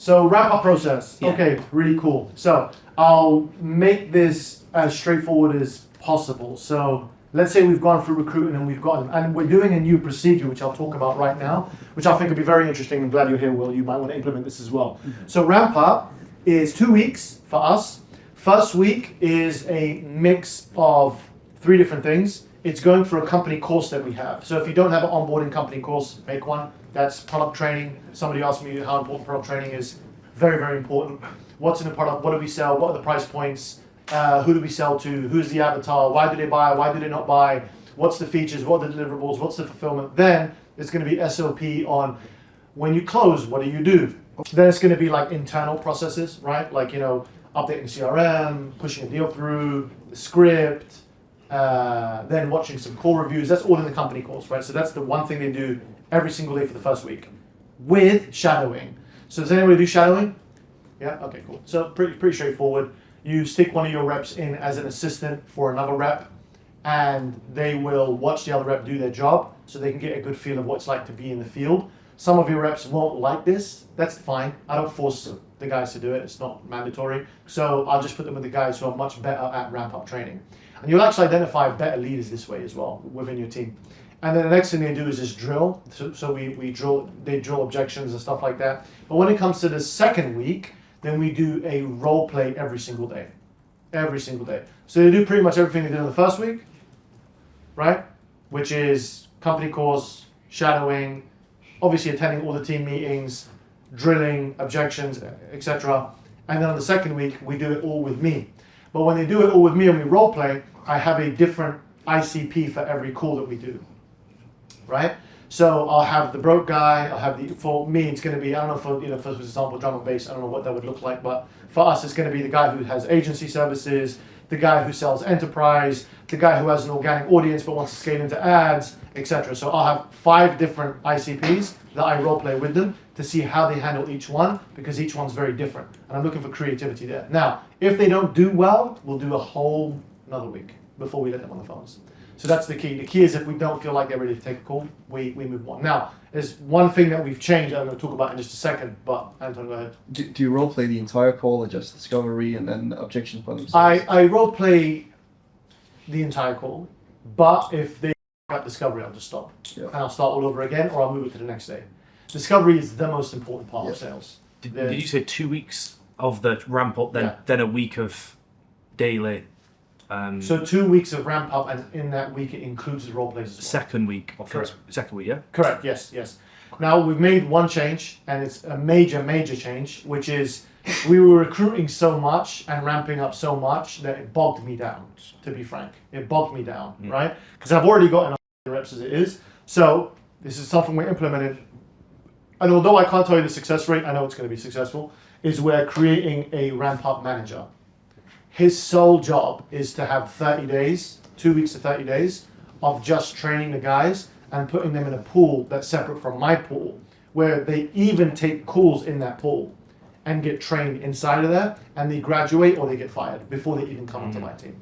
So wrap up process. Yeah. Okay, really cool. So I'll make this as straightforward as possible. So let's say we've gone through recruiting and we've gotten, and we're doing a new procedure, which I'll talk about right now, which I think would be very interesting. I'm glad you're here, Will. You might want to implement this as well. So ramp up is 2 weeks for us. First week is a mix of 3 different things. It's going for a company course that we have. So if you don't have an onboarding company course, make one. That's product training. Somebody asked me how important product training is. Very, very important. What's in the product? What do we sell? What are the price points? Who do we sell to? Who's the avatar? Why do they buy? Why do they not buy? What's the features? What are the deliverables? What's the fulfillment? Then it's going to be SOP on when you close, what do you do? Then it's going to be like internal processes, right? Like, updating CRM, pushing a deal through, the script, then watching some call reviews. That's all in the company course, right? So that's the one thing they do every single day for the first week with shadowing. So does anyone do shadowing? Yeah, okay, cool. So pretty straightforward. You stick one of your reps in as an assistant for another rep, and they will watch the other rep do their job so they can get a good feel of what it's like to be in the field. Some of your reps won't like this. That's fine. I don't force the guys to do it. It's not mandatory. So I'll just put them with the guys who are much better at ramp-up training. And you'll actually identify better leaders this way as well within your team. And then the next thing they do is just drill. So they drill objections and stuff like that. But when it comes to the second week, then we do a role play every single day. Every single day. So they do pretty much everything they did in the first week, right? Which is company course, shadowing, obviously attending all the team meetings, drilling, objections, etc. And then on the second week, we do it all with me. But when they do it all with me and we role play, I have a different ICP for every call that we do, right? So I'll have the broke guy, for me, it's going to be, I don't know, for example, drum and bass, I don't know what that would look like, but for us, it's going to be the guy who has agency services, the guy who sells enterprise, the guy who has an organic audience but wants to scale into ads, etc. So I'll have 5 different ICPs that I role play with them to see how they handle each one, because each one's very different. And I'm looking for creativity there. Now, if they don't do well, we'll do a whole another week before we let them on the phones. So that's the key. The key is if we don't feel like they're ready to take a call, we move on. Now, there's one thing that we've changed I'm going to talk about in just a second, but Anton, go ahead. Do you role play the entire call or just discovery and then objection for themselves? I role play the entire call, but if they up discovery, I'll just stop. Yeah. And I'll start all over again, or I'll move it to the next day. Discovery is the most important part of sales. Did you say 2 weeks of the ramp up, then a week of daily? So 2 weeks of ramp up, and in that week it includes the role plays as well. Second week, second week, yeah? Correct, yes. Now we've made one change, and it's a major change, which is we were recruiting so much and ramping up so much that it bogged me down, to be frank. It bogged me down, right? Because I've already got enough reps as it is. So this is something we implemented. And although I can't tell you the success rate, I know it's going to be successful, is we're creating a ramp-up manager. His sole job is to have 30 days, 2 weeks to 30 days, of just training the guys and putting them in a pool that's separate from my pool, where they even take calls in that pool and get trained inside of there, and they graduate or they get fired before they even come onto my team.